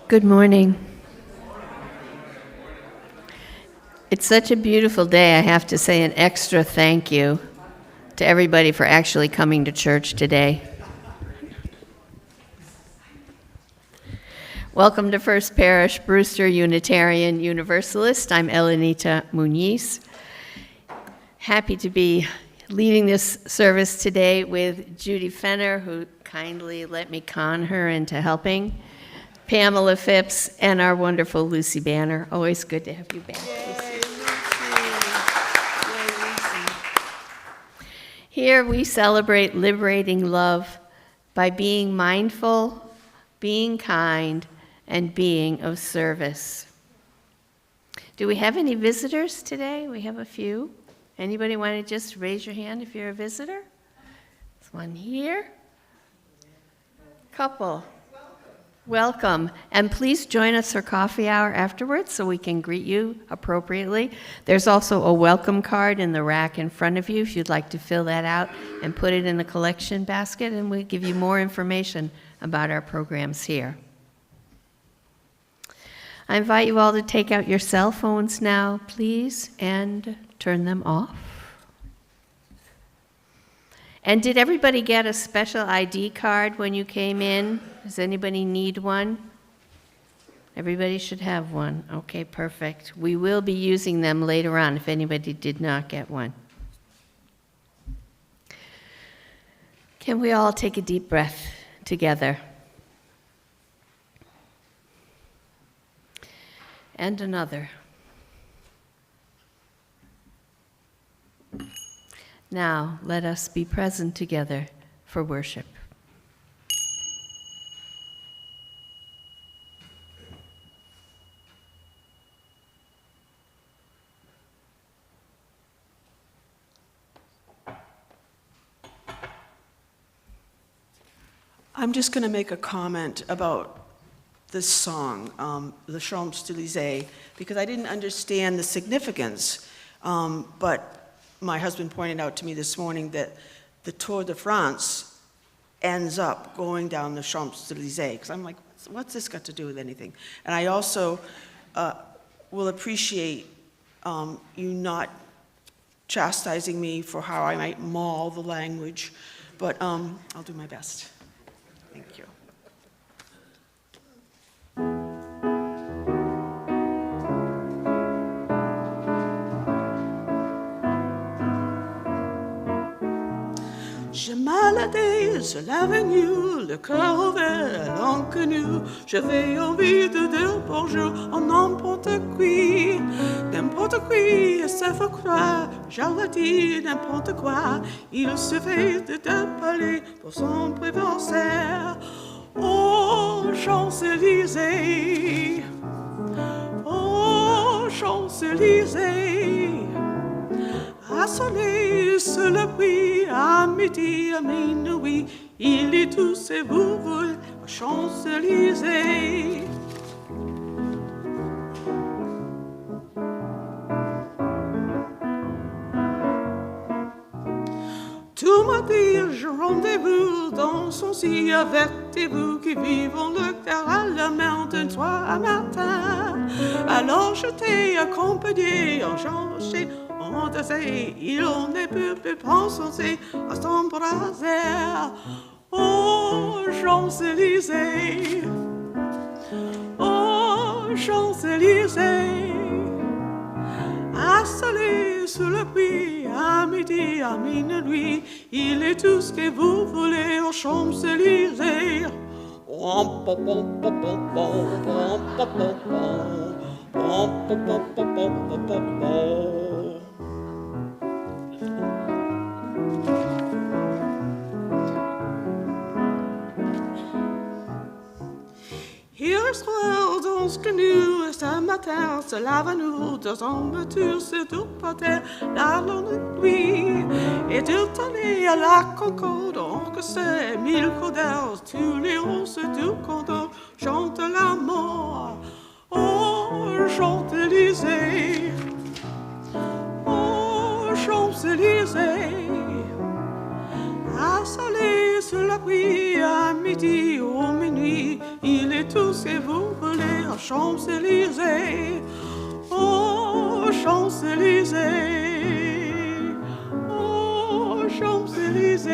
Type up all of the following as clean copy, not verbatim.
Good morning. It's such a beautiful day, I have to say an extra thank you to everybody for actually coming to church today. Welcome to First Parish Brewster Unitarian Universalist. I'm Elenita Muniz. Happy to be leading this service today with Judy Fenner, who kindly let me con her into helping, Pamela Phipps, and our wonderful Lucy Banner. Always good to have you back. Yay, Lucy. Here we celebrate liberating love by being mindful, being kind, and being of service. Do we have any visitors today? We have a few. Anybody want to just raise your hand if you're a visitor? There's one here. Couple. Welcome. And please join us for coffee hour afterwards so we can greet you appropriately. There's also a welcome card in the rack in front of you if you'd like to fill that out and put it in the collection basket, and we'll give you more information about our programs here. I invite you all to take out your cell phones now, please, and turn them off. And did everybody get a special ID card when you came in? Does anybody need one? Everybody should have one. Okay, perfect. We will be using them later on if anybody did not get one. Can we all take a deep breath together? And another. Now, let us be present together for worship. I'm just going to make a comment about this song, the Champs-Élysées, because I didn't understand the significance, but my husband pointed out to me this morning that the Tour de France ends up going down the Champs-Élysées, because I'm like, what's this got to do with anything? And I also will appreciate you not chastising me for how I might maul the language, but I'll do my best. Thank you. Je m'aladais sur l'avenue, le cœur ouvert, l'inconnu. J'avais envie de dire bonjour à n'importe qui, et ça fait croire. J'aurais dit n'importe quoi. Il suffit de t'appeler pour son prévention. Oh, Champs-Élysées, oh, Champs-Élysées. À soleil, sous la pluie, à midi, à minuit, il est tout ce que vous voulez aux Champs-Élysées. Tout matin, je rendez-vous dans son si avertez-vous qui vivons le cœur à la main d'un soir matin. Alors je t'ai accompagné en chantier. Il en est plus penser à s'embraser. Oh, Champs-Élysées, oh, Champs-Élysées. À soleil, sous la pluie, à midi, à minuit, il est tout ce que vous voulez aux Champs-Élysées. Hier soir, dans ce que nous, ce matin, se lave à nous, dans un voiture, c'est tout par terre, la longue nuit. Et tout allé à la Concorde, que c'est mille codeurs, tous les roses, tout contents, chantent l'amour. Oh, Champs-Élysées, oh, Champs-Élysées. À soleil, sous la pluie, à midi, au minuit, il est tous c'est vous voulez aux Champs-Élysées, aux Champs-Élysées, aux Champs-Élysées,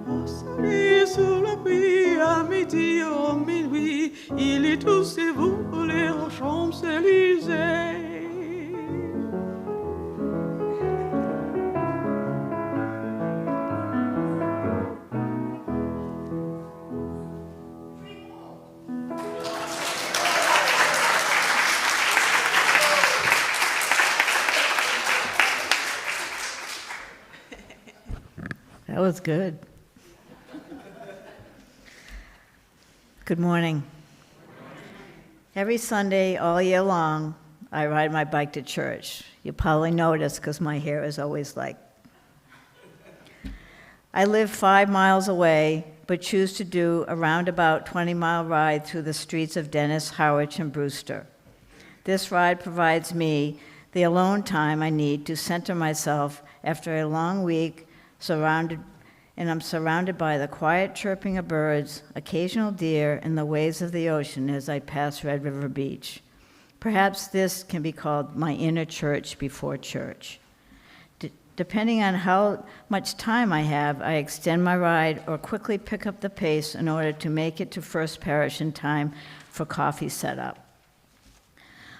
au soleil sous la pluie, à midi, au minuit, il est tout si vous voulez aux Champs-Élysées. That was good. Good morning. Every Sunday, all year long, I ride my bike to church. You probably notice because my hair is always like. I live 5 miles away, but choose to do a roundabout 20-mile ride through the streets of Dennis, Harwich, and Brewster. This ride provides me the alone time I need to center myself after a long week, I'm surrounded by the quiet chirping of birds, occasional deer, and the waves of the ocean as I pass Red River Beach. Perhaps this can be called my inner church before church. Depending on how much time I have, I extend my ride or quickly pick up the pace in order to make it to First Parish in time for coffee setup.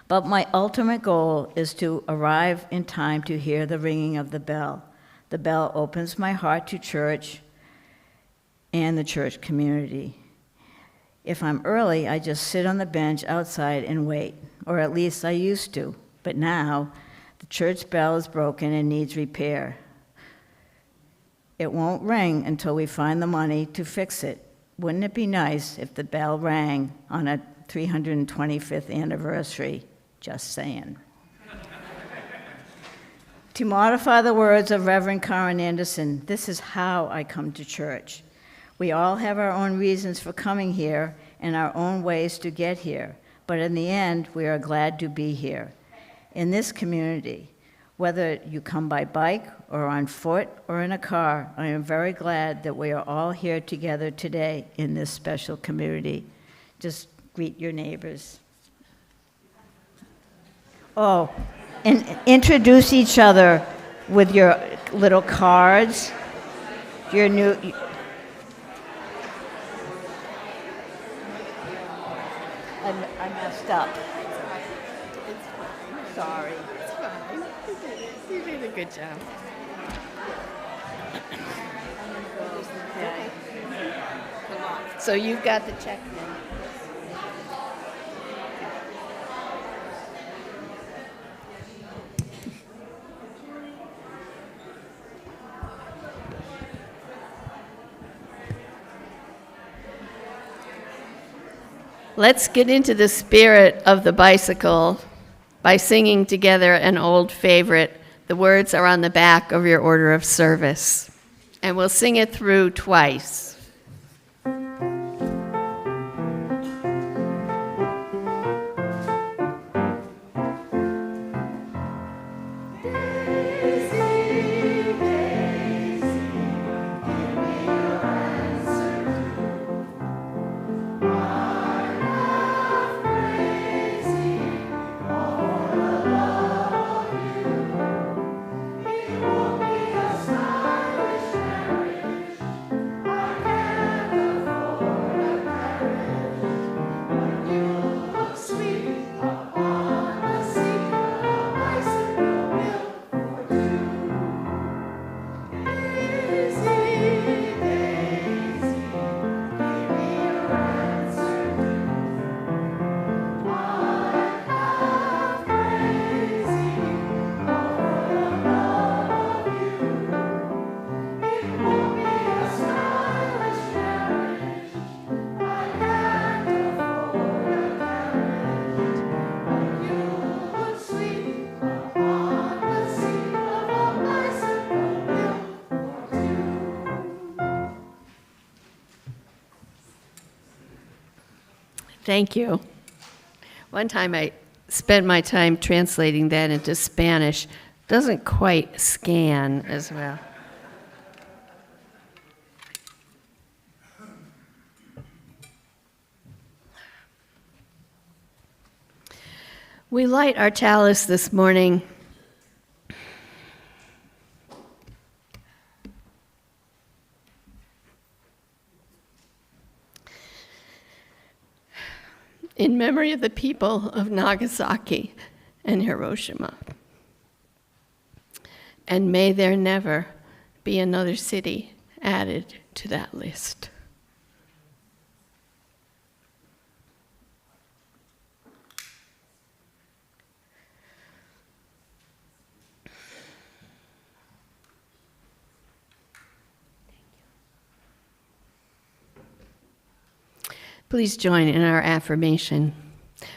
But my ultimate goal is to arrive in time to hear the ringing of the bell. The bell opens my heart to church and the church community. If I'm early, I just sit on the bench outside and wait, or at least I used to. But now, the church bell is broken and needs repair. It won't ring until we find the money to fix it. Wouldn't it be nice if the bell rang on a 325th anniversary? Just saying. To modify the words of Reverend Karen Anderson, this is how I come to church. We all have our own reasons for coming here and our own ways to get here, but in the end, we are glad to be here. In this community, whether you come by bike or on foot or in a car, I am very glad that we are all here together today in this special community. Just greet your neighbors. Oh, and introduce each other with your little cards, your new. I messed up. It's fine. Sorry. It's fine. You did a good job. Okay. So you've got the check now. Let's get into the spirit of the bicycle by singing together an old favorite. The words are on the back of your order of service. And we'll sing it through twice. Thank you. One time I spent my time translating that into Spanish. Doesn't quite scan as well. We light our chalice this morning in memory of the people of Nagasaki and Hiroshima. And may there never be another city added to that list. Please join in our affirmation.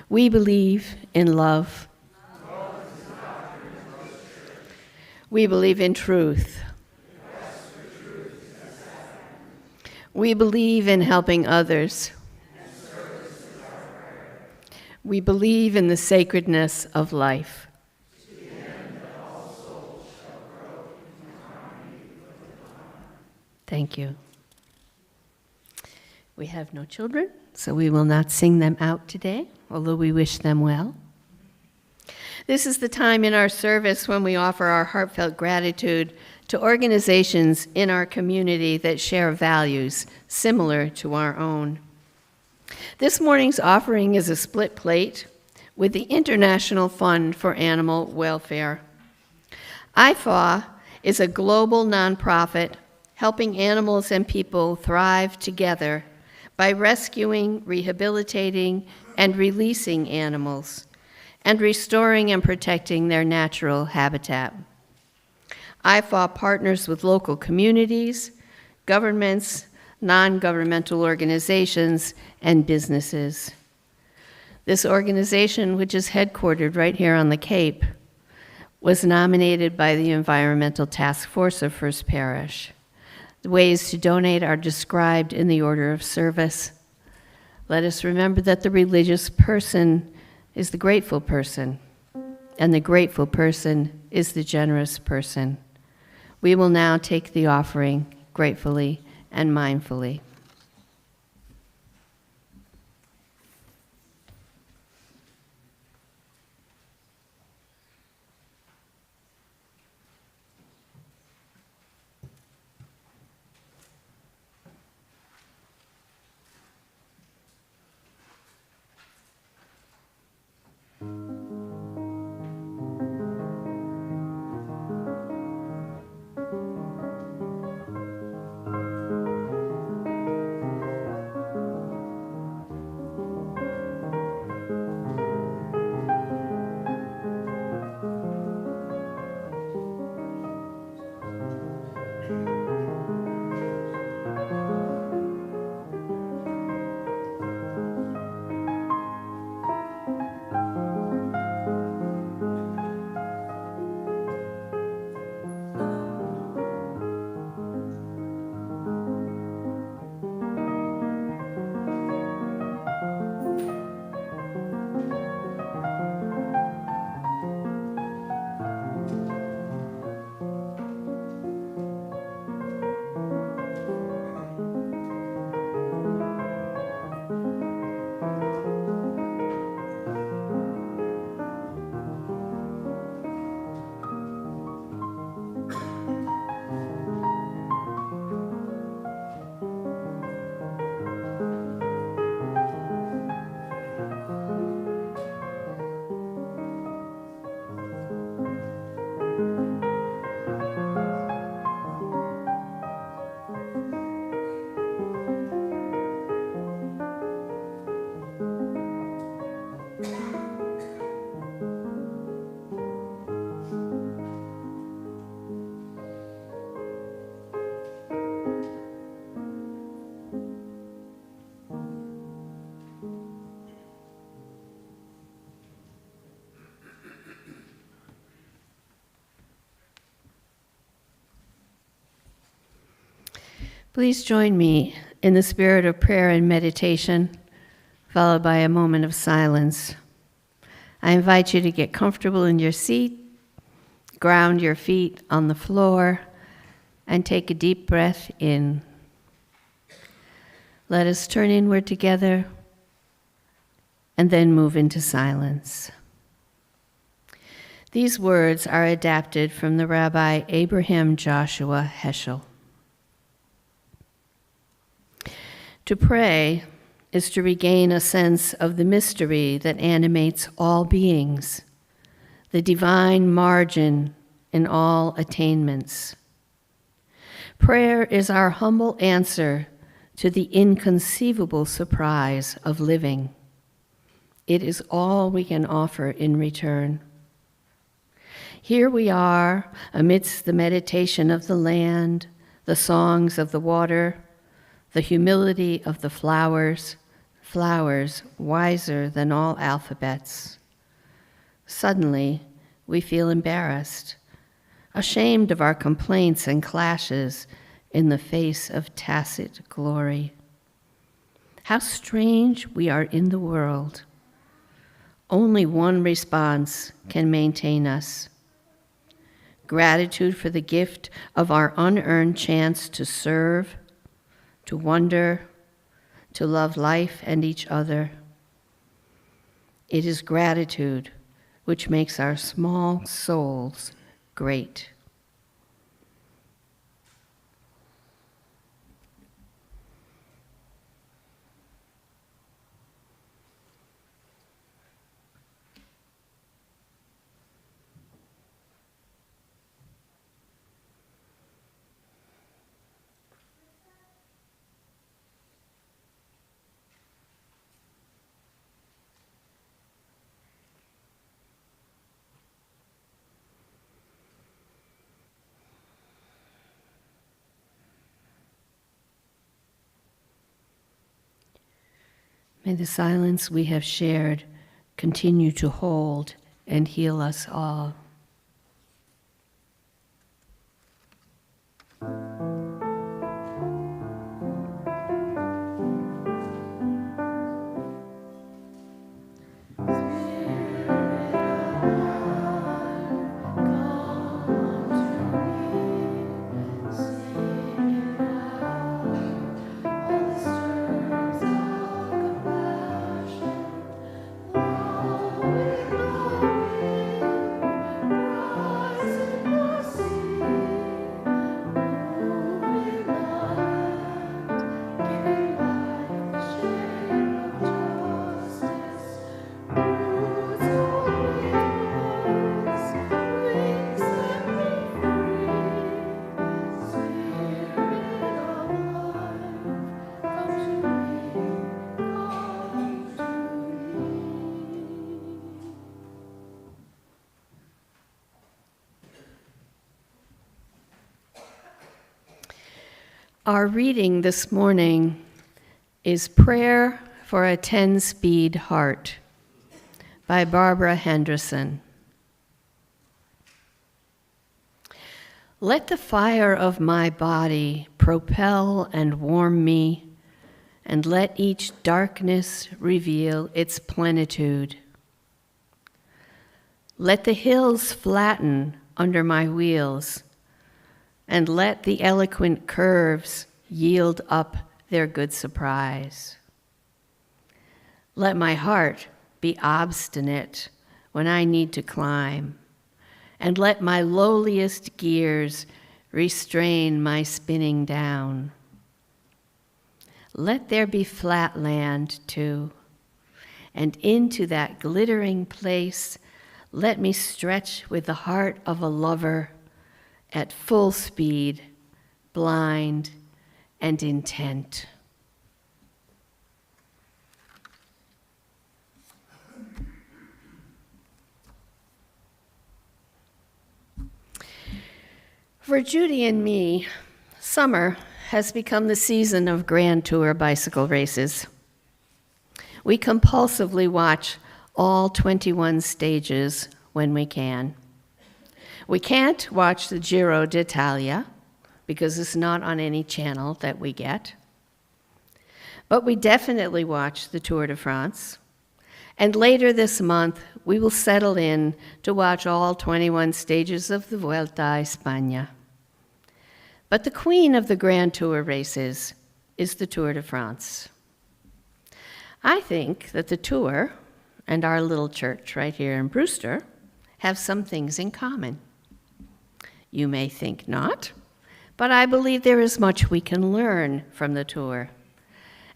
We believe in love. We believe in truth. We believe in helping others. We believe in the sacredness of life. Thank you. We have no children, so we will not sing them out today, although we wish them well. This is the time in our service when we offer our heartfelt gratitude to organizations in our community that share values similar to our own. This morning's offering is a split plate with the International Fund for Animal Welfare. IFAW is a global nonprofit helping animals and people thrive together by rescuing, rehabilitating, and releasing animals, and restoring and protecting their natural habitat. IFAW partners with local communities, governments, non-governmental organizations, and businesses. This organization, which is headquartered right here on the Cape, was nominated by the Environmental Task Force of First Parish. The ways to donate are described in the order of service. Let us remember that the religious person is the grateful person, and the grateful person is the generous person. We will now take the offering gratefully and mindfully. Please join me in the spirit of prayer and meditation, followed by a moment of silence. I invite you to get comfortable in your seat, ground your feet on the floor, and take a deep breath in. Let us turn inward together and then move into silence. These words are adapted from the Rabbi Abraham Joshua Heschel. To pray is to regain a sense of the mystery that animates all beings, the divine margin in all attainments. Prayer is our humble answer to the inconceivable surprise of living. It is all we can offer in return. Here we are amidst the meditation of the land, the songs of the water, the humility of the flowers, flowers wiser than all alphabets. Suddenly, we feel embarrassed, ashamed of our complaints and clashes in the face of tacit glory. How strange we are in the world. Only one response can maintain us: gratitude for the gift of our unearned chance to serve, to wonder, to love life and each other. It is gratitude which makes our small souls great. May the silence we have shared continue to hold and heal us all. Our reading this morning is Prayer for a 10-Speed Heart by Barbara Henderson. Let the fire of my body propel and warm me, and let each darkness reveal its plenitude. Let the hills flatten under my wheels, and let the eloquent curves yield up their good surprise. Let my heart be obstinate when I need to climb, and let my lowliest gears restrain my spinning down. Let there be flat land too, and into that glittering place let me stretch with the heart of a lover at full speed, blind and intent. For Judy and me, summer has become the season of Grand Tour bicycle races. We compulsively watch all 21 stages when we can. We can't watch the Giro d'Italia because it's not on any channel that we get. But we definitely watch the Tour de France. And later this month, we will settle in to watch all 21 stages of the Vuelta a España. But the queen of the Grand Tour races is the Tour de France. I think that the Tour, and our little church right here in Brewster, have some things in common. You may think not, but I believe there is much we can learn from the tour,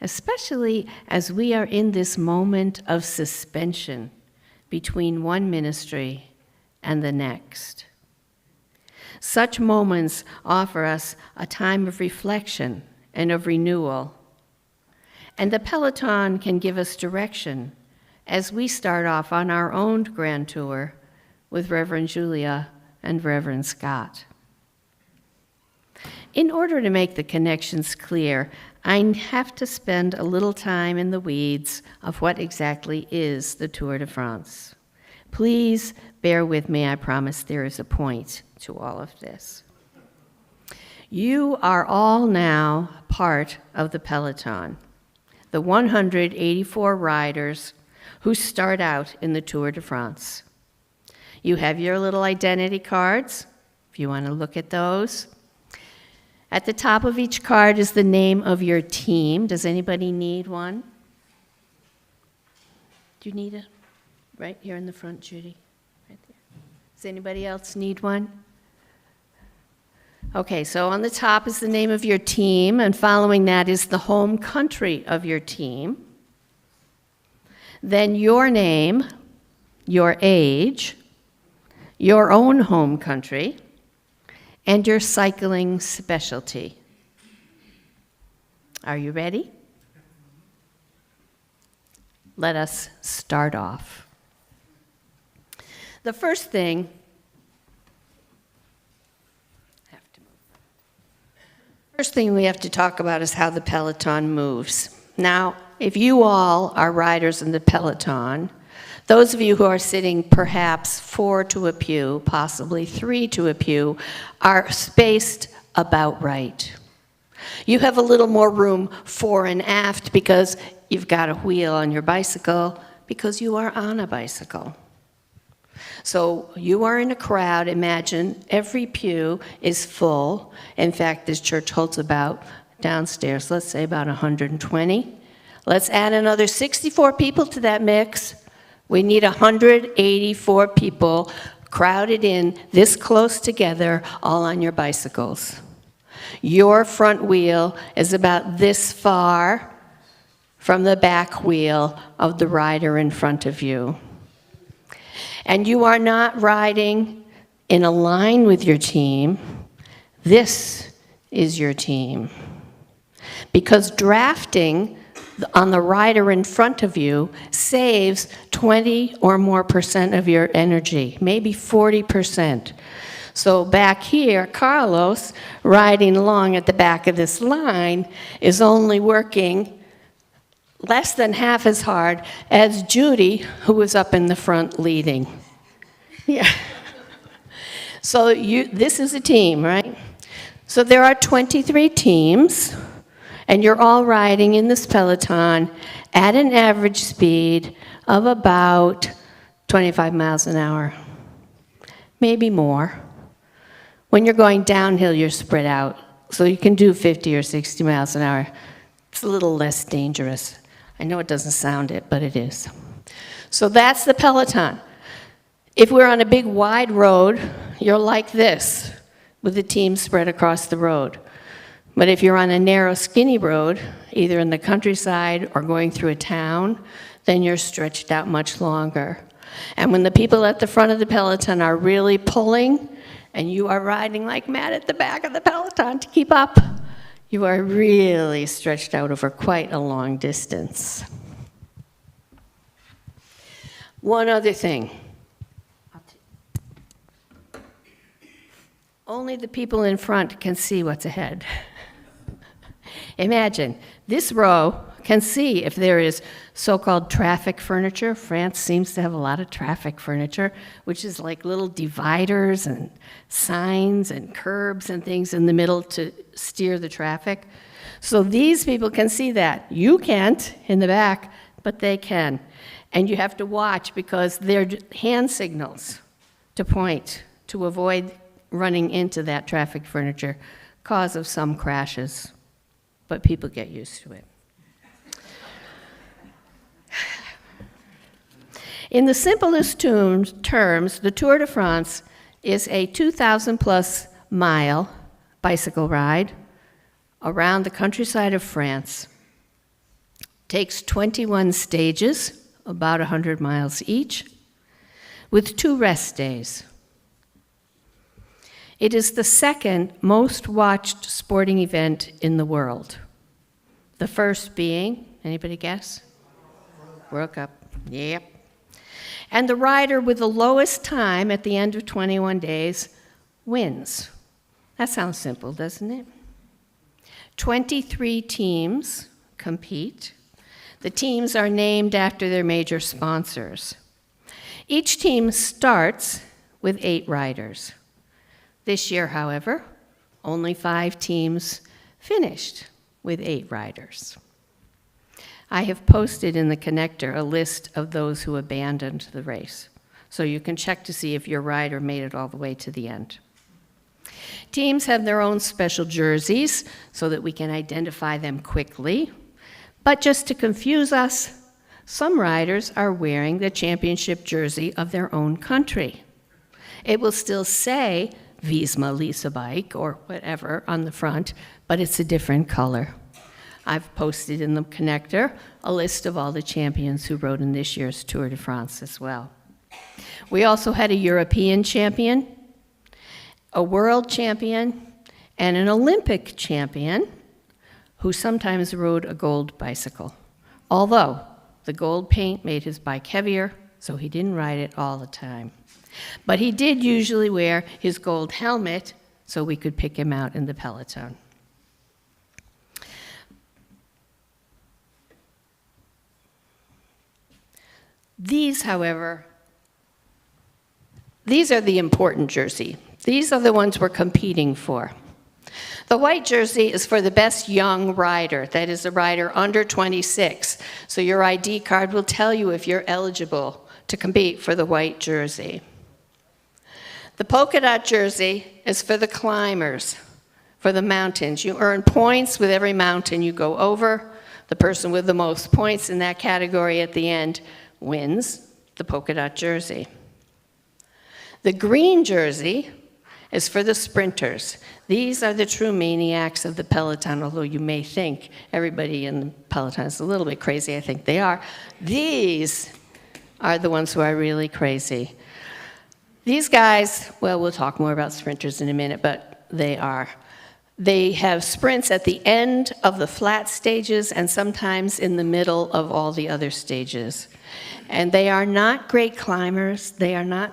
especially as we are in this moment of suspension between one ministry and the next. Such moments offer us a time of reflection and of renewal, and the Peloton can give us direction as we start off on our own grand tour with Reverend Julia and Reverend Scott. In order to make the connections clear, I have to spend a little time in the weeds of what exactly is the Tour de France. Please bear with me, I promise there is a point to all of this. You are all now part of the Peloton, the 184 riders who start out in the Tour de France. You have your little identity cards, if you want to look at those. At the top of each card is the name of your team. Does anybody need one? Do you need it? Right here in the front, Judy. Right there. Does anybody else need one? Okay, so on the top is the name of your team, and following that is the home country of your team. Then your name, your age, your own home country, and your cycling specialty. Are you ready? Let us start off. The first thing we have to talk about is how the Peloton moves. Now, if you all are riders in the Peloton, those of you who are sitting perhaps 4 to a pew, possibly 3 to a pew, are spaced about right. You have a little more room fore and aft because you've got a wheel on your bicycle, because you are on a bicycle. So you are in a crowd. Imagine every pew is full. In fact, this church holds about, downstairs, let's say about 120. Let's add another 64 people to that mix. We need 184 people crowded in this close together, all on your bicycles. Your front wheel is about this far from the back wheel of the rider in front of you. And you are not riding in a line with your team. This is your team. Because drafting on the rider in front of you saves 20 or more % of your energy, maybe 40%. So back here, Carlos, riding along at the back of this line, is only working less than half as hard as Judy, who was up in the front leading. Yeah. So this is a team, right? So there are 23 teams, and you're all riding in this Peloton at an average speed of about 25 miles an hour, maybe more. When you're going downhill, you're spread out, so you can do 50 or 60 miles an hour. It's a little less dangerous. I know it doesn't sound it, but it is. So that's the Peloton. If we're on a big wide road, you're like this, with the team spread across the road. But if you're on a narrow, skinny road, either in the countryside or going through a town, then you're stretched out much longer. And when the people at the front of the Peloton are really pulling, and you are riding like mad at the back of the Peloton to keep up, you are really stretched out over quite a long distance. One other thing. Only the people in front can see what's ahead. Imagine, this row can see if there is so-called traffic furniture. France seems to have a lot of traffic furniture, which is like little dividers and signs and curbs and things in the middle to steer the traffic. So these people can see that. You can't in the back, but they can. And you have to watch because they're hand signals to point to avoid running into that traffic furniture, cause of some crashes. But people get used to it. In the simplest terms, the Tour de France is a 2,000-plus mile bicycle ride around the countryside of France. Takes 21 stages, about 100 miles each, with 2 rest days. It is the second most watched sporting event in the world. The first being, anybody guess? World Cup. Yep. And the rider with the lowest time at the end of 21 days wins. That sounds simple, doesn't it? 23 teams compete. The teams are named after their major sponsors. Each team starts with 8 riders. This year, however, only 5 teams finished with 8 riders. I have posted in the connector a list of those who abandoned the race, so you can check to see if your rider made it all the way to the end. Teams have their own special jerseys so that we can identify them quickly, but just to confuse us, some riders are wearing the championship jersey of their own country. It will still say Visma Lisa Bike or whatever on the front, but it's a different color. I've posted in the connector a list of all the champions who rode in this year's Tour de France as well. We also had a European champion, a world champion, and an Olympic champion who sometimes rode a gold bicycle. Although the gold paint made his bike heavier, so he didn't ride it all the time. But he did usually wear his gold helmet so we could pick him out in the Peloton. These, however, these are the important jersey. These are the ones we're competing for. The white jersey is for the best young rider, that is a rider under 26. So your ID card will tell you if you're eligible to compete for the white jersey. The polka dot jersey is for the climbers, for the mountains. You earn points with every mountain you go over. The person with the most points in that category at the end wins the polka dot jersey. The green jersey is for the sprinters. These are the true maniacs of the Peloton, although you may think everybody in the Peloton is a little bit crazy. I think they are. These are the ones who are really crazy. These guys, well, we'll talk more about sprinters in a minute, but they are. They have sprints at the end of the flat stages and sometimes in the middle of all the other stages. And they are not great climbers. They are not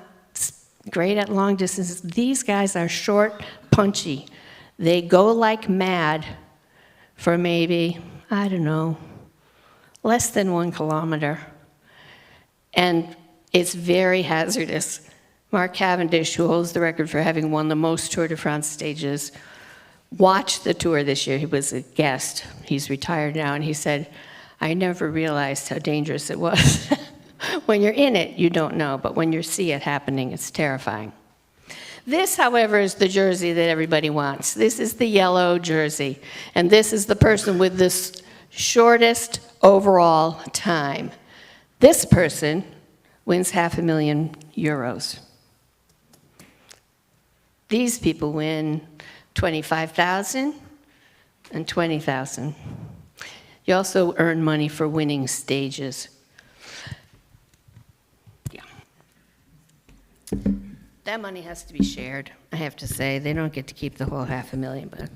great at long distances. These guys are short, punchy. They go like mad for maybe, I don't know, less than 1 kilometer. And it's very hazardous. Mark Cavendish, who holds the record for having won the most Tour de France stages, watched the tour this year. He was a guest. He's retired now, and he said, I never realized how dangerous it was. When you're in it, you don't know, but when you see it happening, it's terrifying. This, however, is the jersey that everybody wants. This is the yellow jersey, and this is the person with the shortest overall time. This person wins €500,000. These people win 25,000 and 20,000. You also earn money for winning stages. Yeah. That money has to be shared, I have to say. They don't get to keep the whole $500,000, but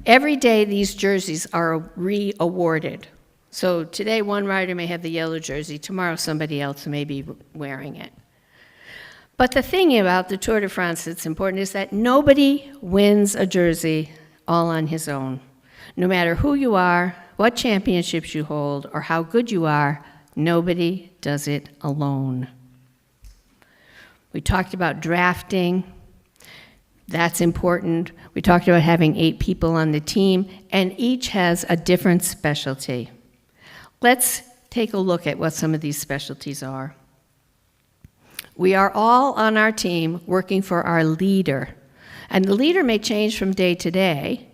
every day these jerseys are re-awarded. So today one rider may have the yellow jersey, tomorrow somebody else may be wearing it. But the thing about the Tour de France that's important is that nobody wins a jersey all on his own. No matter who you are, what championships you hold, or how good you are, nobody does it alone. We talked about drafting. That's important. We talked about having 8 people on the team, and each has a different specialty. Let's take a look at what some of these specialties are. We are all on our team working for our leader, and the leader may change from day to day.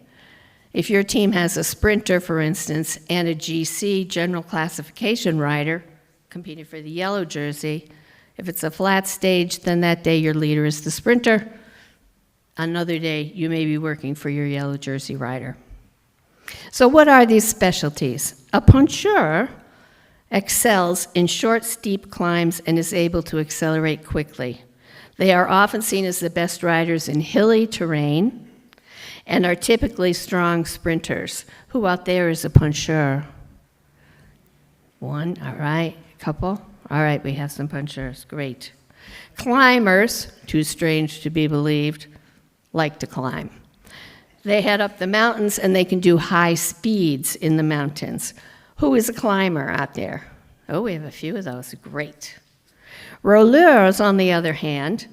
If your team has a sprinter, for instance, and a GC, general classification rider, competing for the yellow jersey, if it's a flat stage, then that day your leader is the sprinter. Another day, you may be working for your yellow jersey rider. So what are these specialties? A puncheur excels in short, steep climbs and is able to accelerate quickly. They are often seen as the best riders in hilly terrain and are typically strong sprinters. Who out there is a puncheur? One, all right. Couple? All right, we have some puncheurs. Great. Climbers, too strange to be believed, like to climb. They head up the mountains and they can do high speeds in the mountains. Who is a climber out there? Oh, we have a few of those. Great. Rollers, on the other hand,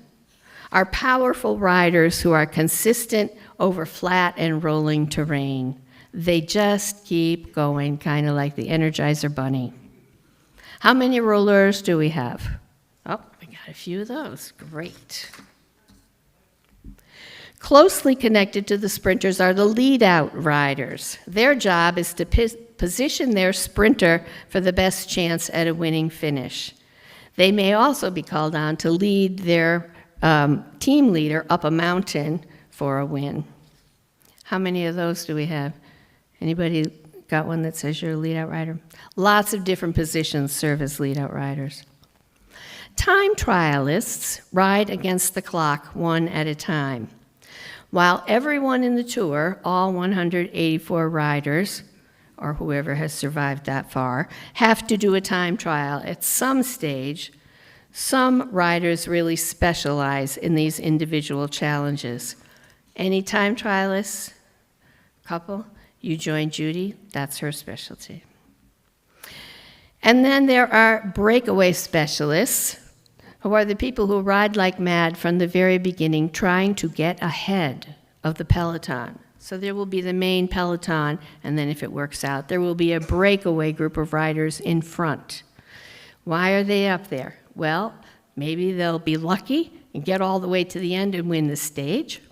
are powerful riders who are consistent over flat and rolling terrain. They just keep going, kind of like the Energizer Bunny. How many rollers do we have? Oh, we got a few of those. Great. Closely connected to the sprinters are the lead-out riders. Their job is to position their sprinter for the best chance at a winning finish. They may also be called on to lead their team leader up a mountain for a win. How many of those do we have? Anybody got one that says you're a lead-out rider? Lots of different positions serve as lead-out riders. Time trialists ride against the clock one at a time. While everyone in the tour, all 184 riders, or whoever has survived that far, have to do a time trial at some stage, some riders really specialize in these individual challenges. Any time trialists? Couple? You join Judy, that's her specialty. And then there are breakaway specialists, who are the people who ride like mad from the very beginning, trying to get ahead of the Peloton. So there will be the main Peloton, and then if it works out, there will be a breakaway group of riders in front. Why are they up there? Well, maybe they'll be lucky and get all the way to the end and win the stage.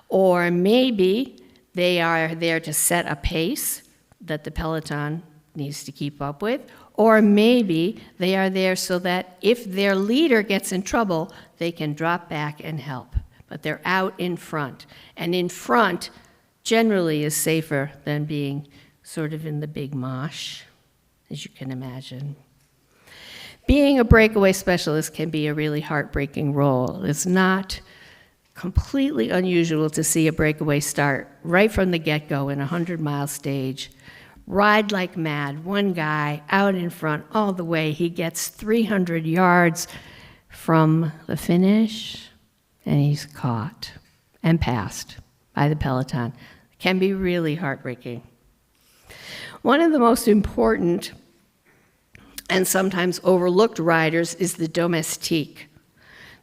Or maybe they are there to set a pace that the Peloton needs to keep up with. Or maybe they are there so that if their leader gets in trouble, they can drop back and help. But they're out in front. And in front generally is safer than being sort of in the big mosh, as you can imagine. Being a breakaway specialist can be a really heartbreaking role. It's not completely unusual to see a breakaway start right from the get-go in a 100-mile stage. Ride like mad, one guy out in front all the way. He gets 300 yards from the finish, and he's caught and passed by the Peloton. It can be really heartbreaking. One of the most important and sometimes overlooked riders is the domestique,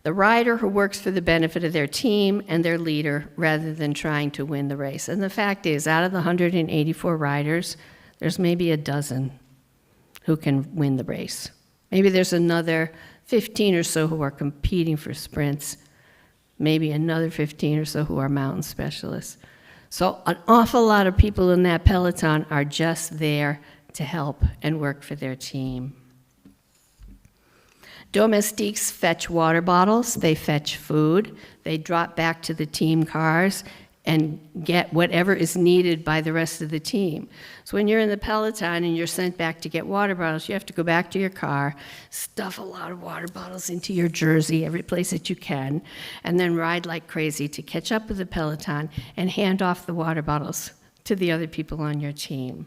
the rider who works for the benefit of their team and their leader rather than trying to win the race. And the fact is, out of the 184 riders, there's maybe a dozen who can win the race. Maybe there's another 15 or so who are competing for sprints, maybe another 15 or so who are mountain specialists. So an awful lot of people in that Peloton are just there to help and work for their team. Domestiques fetch water bottles, they fetch food, they drop back to the team cars and get whatever is needed by the rest of the team. So when you're in the Peloton and you're sent back to get water bottles, you have to go back to your car, stuff a lot of water bottles into your jersey, every place that you can, and then ride like crazy to catch up with the Peloton and hand off the water bottles to the other people on your team.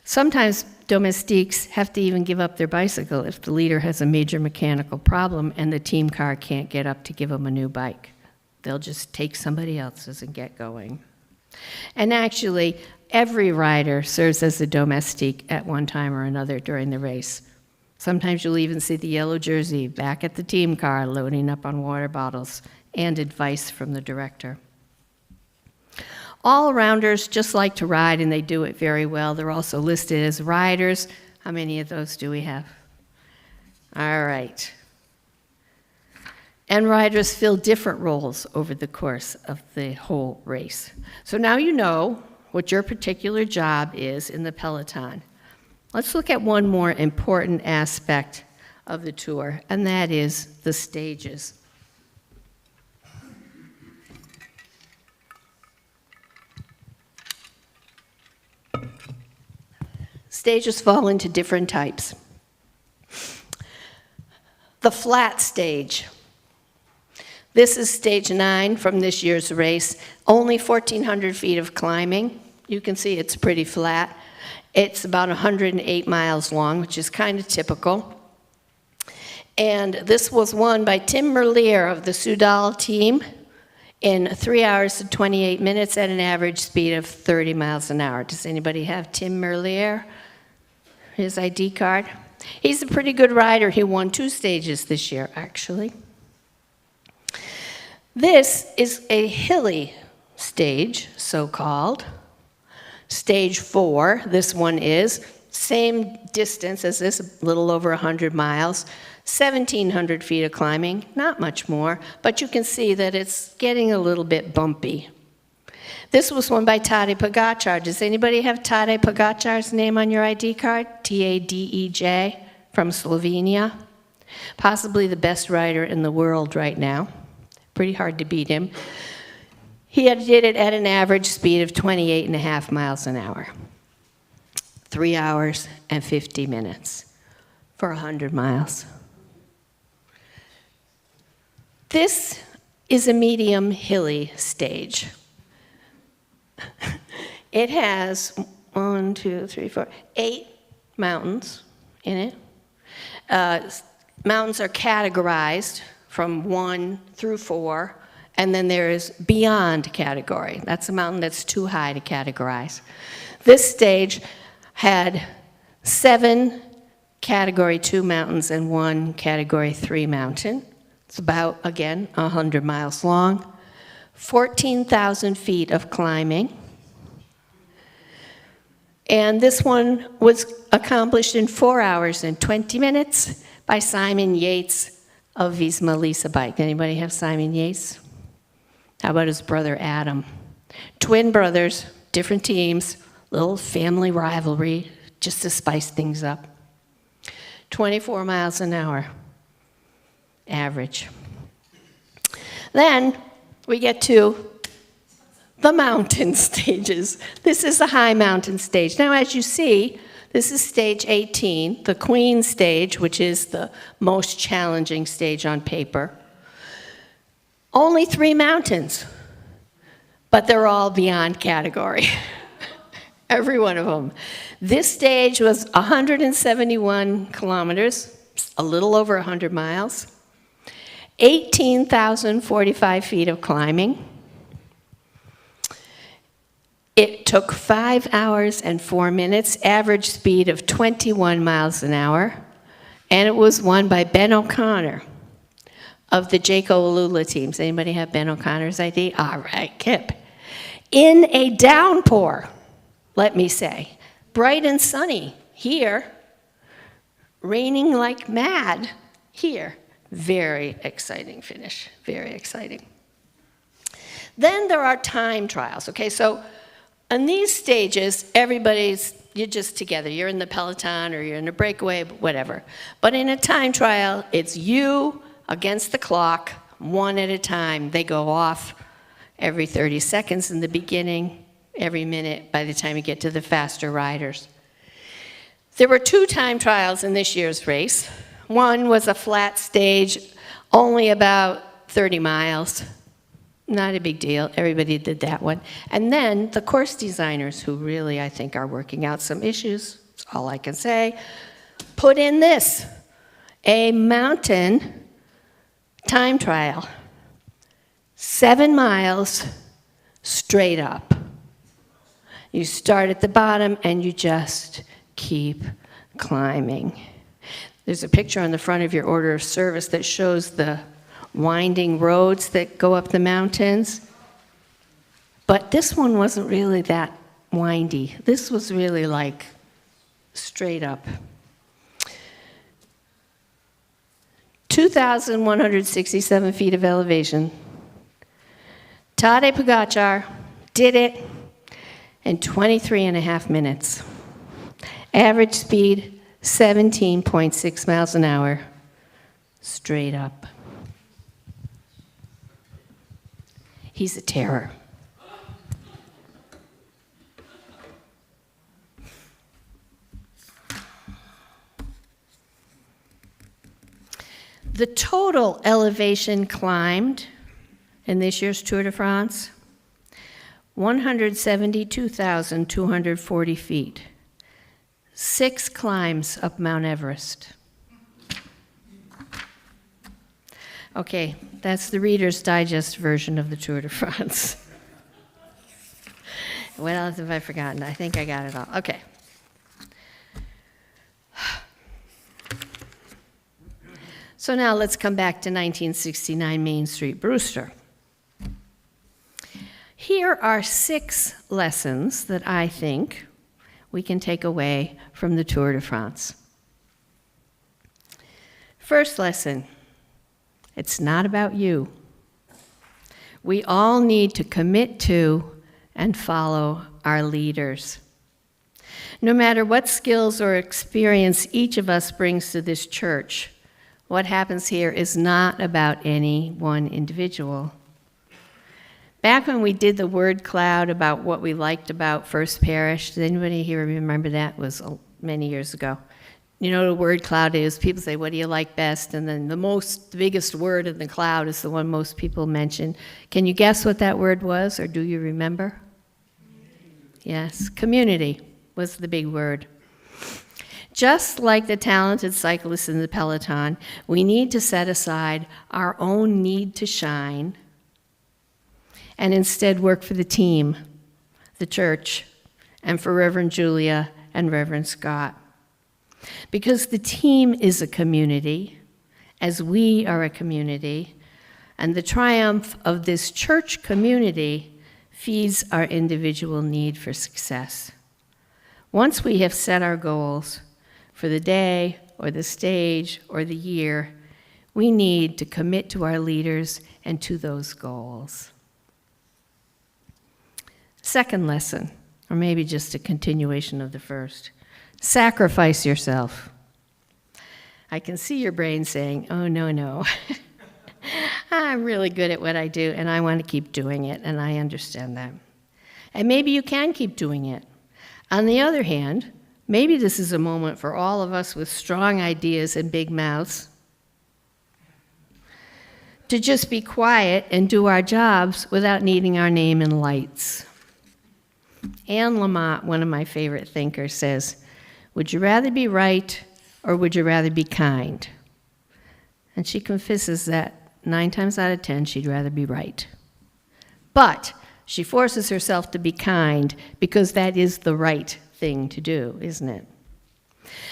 Sometimes domestiques have to even give up their bicycle if the leader has a major mechanical problem and the team car can't get up to give them a new bike. They'll just take somebody else's and get going. And actually, every rider serves as a domestique at one time or another during the race. Sometimes you'll even see the yellow jersey back at the team car loading up on water bottles and advice from the director. All-rounders just like to ride, and they do it very well. They're also listed as riders. How many of those do we have? All right. and riders fill different roles over the course of the whole race. So now you know what your particular job is in the Peloton. Let's look at one more important aspect of the tour, and that is the stages. Stages fall into different types. The flat stage. This is stage 9 from this year's race. Only 1,400 feet of climbing. You can see it's pretty flat. It's about 108 miles long, which is kind of typical. And this was won by Tim Merlier of the Soudal team in 3 hours and 28 minutes at an average speed of 30 miles an hour. Does anybody have Tim Merlier? His ID card? He's a pretty good rider. He won 2 stages this year, actually. This is a hilly stage, so-called. Stage 4, this one is, same distance as this, a little over 100 miles, 1,700 feet of climbing, not much more, but you can see that it's getting a little bit bumpy. This was won by Tadej Pogačar. Does anybody have Tadej Pogačar's name on your ID card? T-A-D-E-J, from Slovenia. Possibly the best rider in the world right now. Pretty hard to beat him. He did it at an average speed of 28.5 miles an hour. 3 hours and 50 minutes for 100 miles. This is a medium hilly stage. It has 1, 2, 3, 4, 8 mountains in it. Mountains are categorized from 1 through 4, and then there is beyond category. That's a mountain that's too high to categorize. This stage had 7 category 2 mountains and 1 category 3 mountain. It's about, again, 100 miles long. 14,000 feet of climbing. And this one was accomplished in 4 hours and 20 minutes by Simon Yates of Visma Lease a Bike. Anybody have Simon Yates? How about his brother Adam? Twin brothers, different teams, little family rivalry, just to spice things up. 24 miles an hour, average. Then we get to the mountain stages. This is the high mountain stage. Now, as you see, this is stage 18, the Queen stage, which is the most challenging stage on paper. Only 3 mountains, but they're all beyond category. Every one of them. This stage was 171 kilometers, a little over 100 miles, 18,045 feet of climbing. It took 5 hours and 4 minutes, average speed of 21 miles an hour, and it was won by Ben O'Connor of the Jaco Alula teams. Anybody have Ben O'Connor's ID? All right, Kip. In a downpour, let me say. Bright and sunny here, raining like mad here. Very exciting finish, very exciting. Then there are time trials, okay? So on these stages, you're just together. You're in the Peloton or you're in a breakaway, whatever. But in a time trial, it's you against the clock, one at a time. They go off every 30 seconds in the beginning, every minute by the time you get to the faster riders. There were 2 time trials in this year's race. One was a flat stage, only about 30 miles. Not a big deal. Everybody did that one. And then the course designers, who really, I think, are working out some issues, that's all I can say, put in this, a mountain time trial. 7 miles straight up. You start at the bottom and you just keep climbing. There's a picture on the front of your order of service that shows the winding roads that go up the mountains. But this one wasn't really that windy. This was really like straight up. 2,167 feet of elevation. Tadej Pogacar did it in 23 and a half minutes. Average speed, 17.6 miles an hour, straight up. He's a terror. The total elevation climbed in this year's Tour de France, 172,240 feet. 6 climbs up Mount Everest. Okay, that's the Reader's Digest version of the Tour de France. What else have I forgotten? I think I got it all. Okay. So now let's come back to 1969 Main Street Brewster. Here are 6 lessons that I think we can take away from the Tour de France. First lesson, it's not about you. We all need to commit to and follow our leaders. No matter what skills or experience each of us brings to this church, what happens here is not about any one individual. Back when we did the word cloud about what we liked about First Parish, does anybody here remember that? It was many years ago. You know what a word cloud is? People say, what do you like best? And then the biggest word in the cloud is the one most people mention. Can you guess what that word was, or do you remember? Yes, community was the big word. Just like the talented cyclists in the Peloton, we need to set aside our own need to shine and instead work for the team, the church, and for Reverend Julia and Reverend Scott. Because the team is a community, as we are a community, and the triumph of this church community feeds our individual need for success. Once we have set our goals for the day or the stage or the year, we need to commit to our leaders and to those goals. Second lesson, or maybe just a continuation of the first, sacrifice yourself. I can see your brain saying, oh, no. I'm really good at what I do, and I want to keep doing it, and I understand that. And maybe you can keep doing it. On the other hand, maybe this is a moment for all of us with strong ideas and big mouths to just be quiet and do our jobs without needing our name in lights. Anne Lamott, one of my favorite thinkers, says, would you rather be right or would you rather be kind? And she confesses that 9 times out of 10, she'd rather be right. But she forces herself to be kind because that is the right thing to do, isn't it?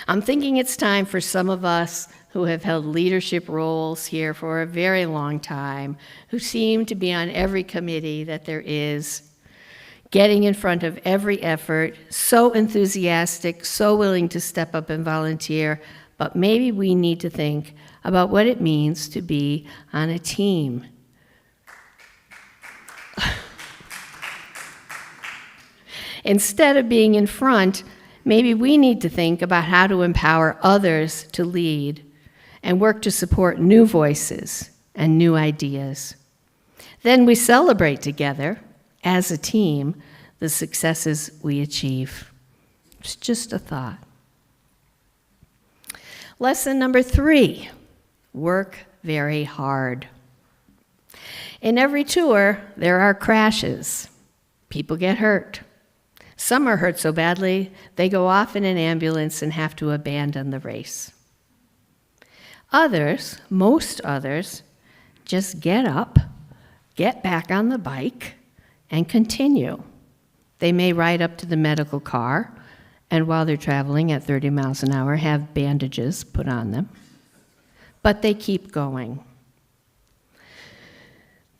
I'm thinking it's time for some of us who have held leadership roles here for a very long time, who seem to be on every committee that there is, getting in front of every effort, so enthusiastic, so willing to step up and volunteer, but maybe we need to think about what it means to be on a team. Instead of being in front, maybe we need to think about how to empower others to lead and work to support new voices and new ideas. Then we celebrate together, as a team, the successes we achieve. It's just a thought. Lesson number 3, work very hard. In every tour, there are crashes. People get hurt. Some are hurt so badly, they go off in an ambulance and have to abandon the race. Others, most others, just get up, get back on the bike, and continue. They may ride up to the medical car, and while they're traveling at 30 miles an hour, have bandages put on them. But they keep going.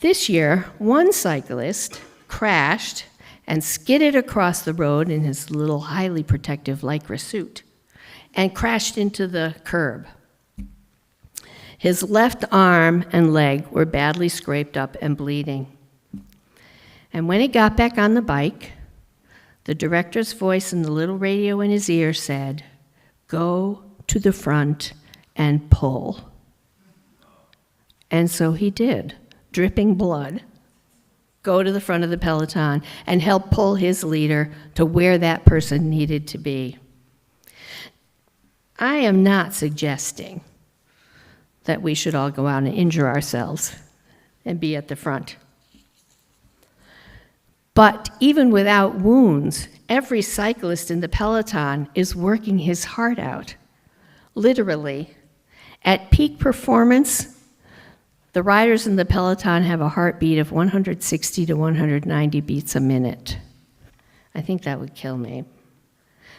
This year, one cyclist crashed and skidded across the road in his little highly protective Lycra suit and crashed into the curb. His left arm and leg were badly scraped up and bleeding. And when he got back on the bike, the director's voice in the little radio in his ear said, "Go to the front and pull." And so he did, dripping blood, go to the front of the Peloton and help pull his leader to where that person needed to be. I am not suggesting that we should all go out and injure ourselves and be at the front. But even without wounds, every cyclist in the Peloton is working his heart out, literally. At peak performance, the riders in the Peloton have a heartbeat of 160 to 190 beats a minute. I think that would kill me.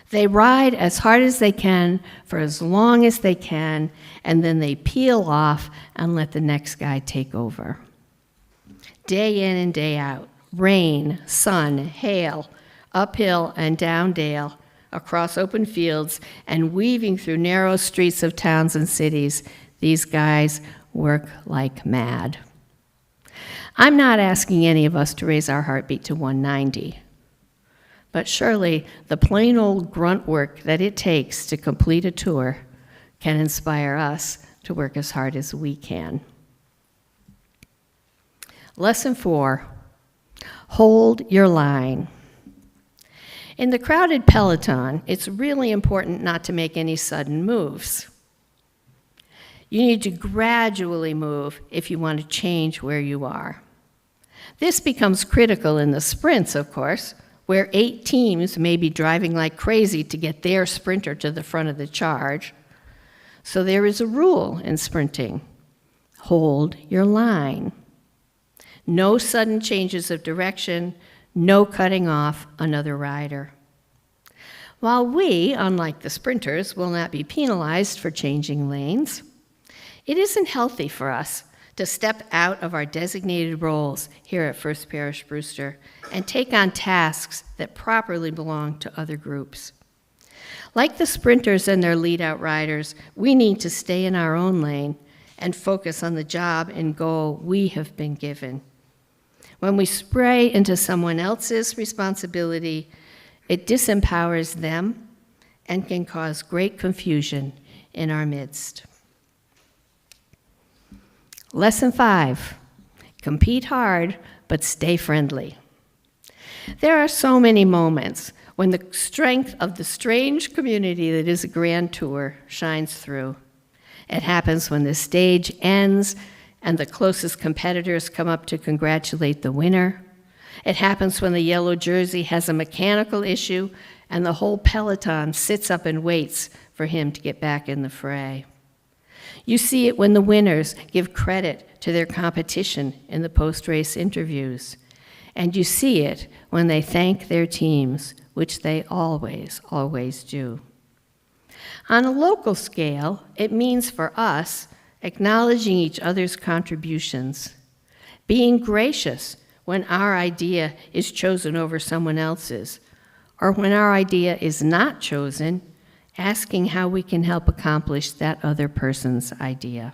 They ride as hard as they can for as long as they can, and then they peel off and let the next guy take over. Day in and day out, rain, sun, hail, uphill and down dale, across open fields, and weaving through narrow streets of towns and cities, these guys work like mad. I'm not asking any of us to raise our heartbeat to 190, but surely the plain old grunt work that it takes to complete a tour can inspire us to work as hard as we can. Lesson 4, hold your line. In the crowded Peloton, it's really important not to make any sudden moves. You need to gradually move if you want to change where you are. This becomes critical in the sprints, of course, where 8 teams may be driving like crazy to get their sprinter to the front of the charge. So there is a rule in sprinting: hold your line. No sudden changes of direction, no cutting off another rider. While we, unlike the sprinters, will not be penalized for changing lanes, it isn't healthy for us to step out of our designated roles here at First Parish Brewster and take on tasks that properly belong to other groups. Like the sprinters and their lead-out riders, we need to stay in our own lane and focus on the job and goal we have been given. When we spray into someone else's responsibility, it disempowers them and can cause great confusion in our midst. Lesson 5, compete hard, but stay friendly. There are so many moments when the strength of the strange community that is a grand tour shines through. It happens when the stage ends and the closest competitors come up to congratulate the winner. It happens when the yellow jersey has a mechanical issue and the whole Peloton sits up and waits for him to get back in the fray. You see it when the winners give credit to their competition in the post-race interviews. And you see it when they thank their teams, which they always, always do. On a local scale, it means for us acknowledging each other's contributions, being gracious when our idea is chosen over someone else's, or when our idea is not chosen, asking how we can help accomplish that other person's idea.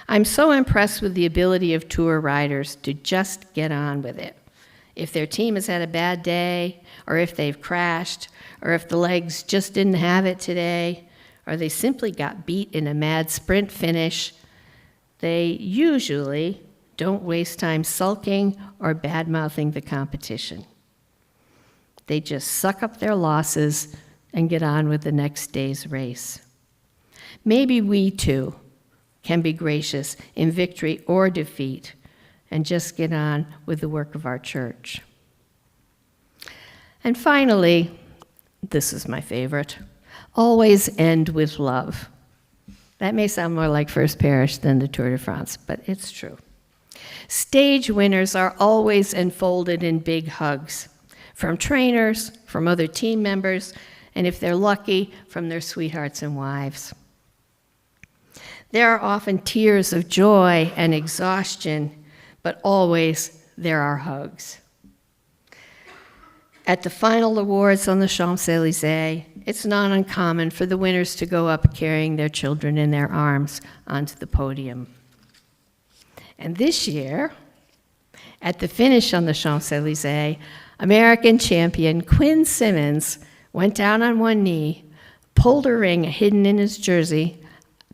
I'm so impressed with the ability of tour riders to just get on with it. If their team has had a bad day, or if they've crashed, or if the legs just didn't have it today, or they simply got beat in a mad sprint finish, they usually don't waste time sulking or bad-mouthing the competition. They just suck up their losses and get on with the next day's race. Maybe we too can be gracious in victory or defeat and just get on with the work of our church. And finally, this is my favorite, always end with love. That may sound more like First Parish than the Tour de France, but it's true. Stage winners are always enfolded in big hugs from trainers, from other team members, and if they're lucky, from their sweethearts and wives. There are often tears of joy and exhaustion, but always there are hugs. At the final awards on the Champs-Élysées, it's not uncommon for the winners to go up carrying their children in their arms onto the podium. And this year, at the finish on the Champs-Élysées, American champion Quinn Simmons went down on one knee, pulled a ring hidden in his jersey,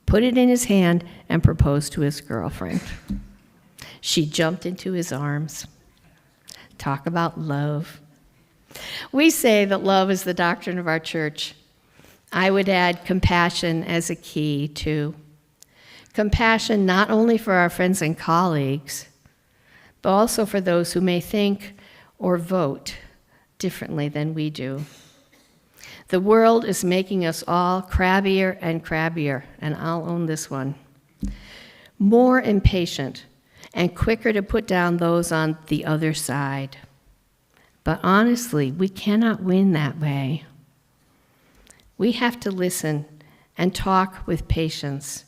put it in his hand, and proposed to his girlfriend. She jumped into his arms. Talk about love. We say that love is the doctrine of our church. I would add compassion as a key, too. Compassion not only for our friends and colleagues, but also for those who may think or vote differently than we do. The world is making us all crabbier and crabbier, and I'll own this one. More impatient and quicker to put down those on the other side. But honestly, we cannot win that way. We have to listen and talk with patience.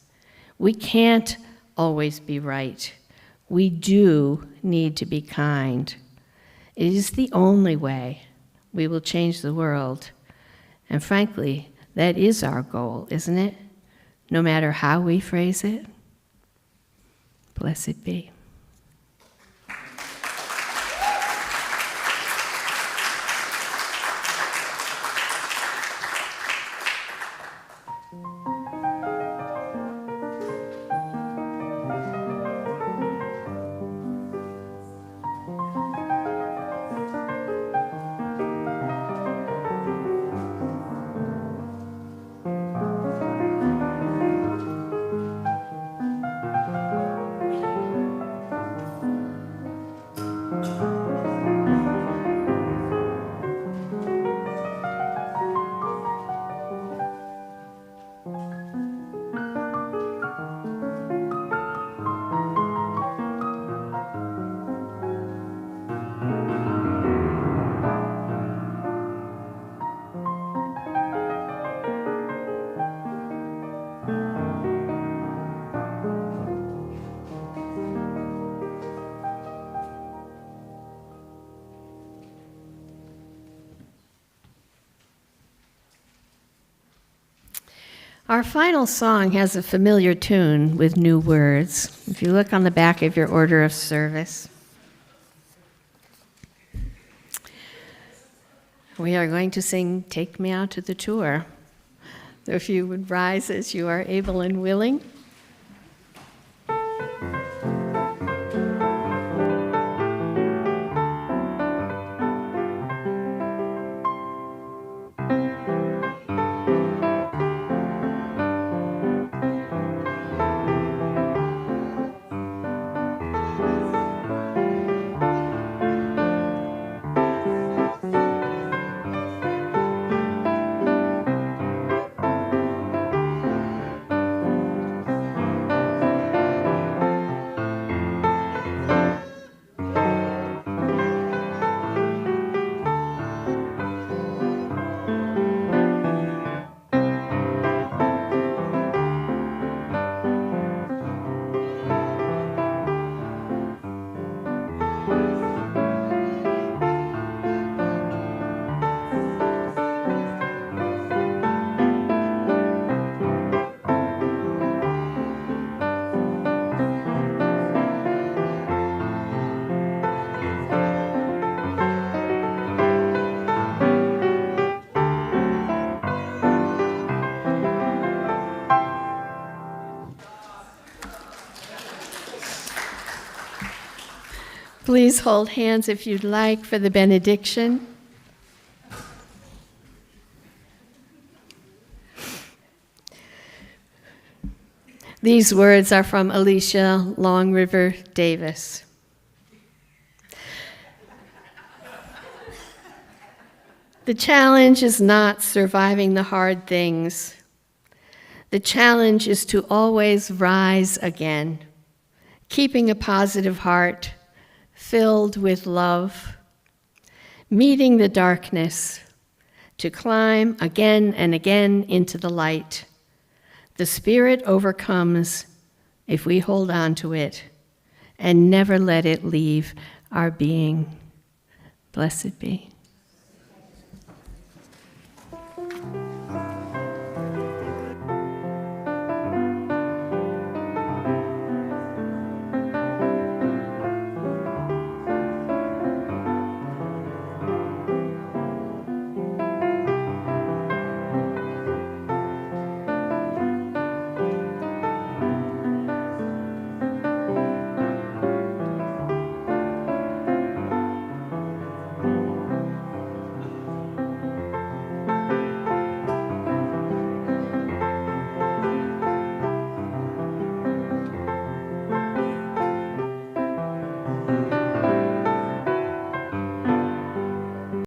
We can't always be right. We do need to be kind. It is the only way we will change the world. And frankly, that is our goal, isn't it? No matter how we phrase it. Blessed be. Our final song has a familiar tune with new words. If you look on the back of your order of service, we are going to sing Take Me Out to the Tour. So if you would rise as you are able and willing. Please hold hands if you'd like for the benediction. These words are from Alicia Long River Davis. The challenge is not surviving the hard things. The challenge is to always rise again, keeping a positive heart, filled with love, meeting the darkness, to climb again and again into the light. The Spirit overcomes if we hold on to it and never let it leave our being. Blessed be.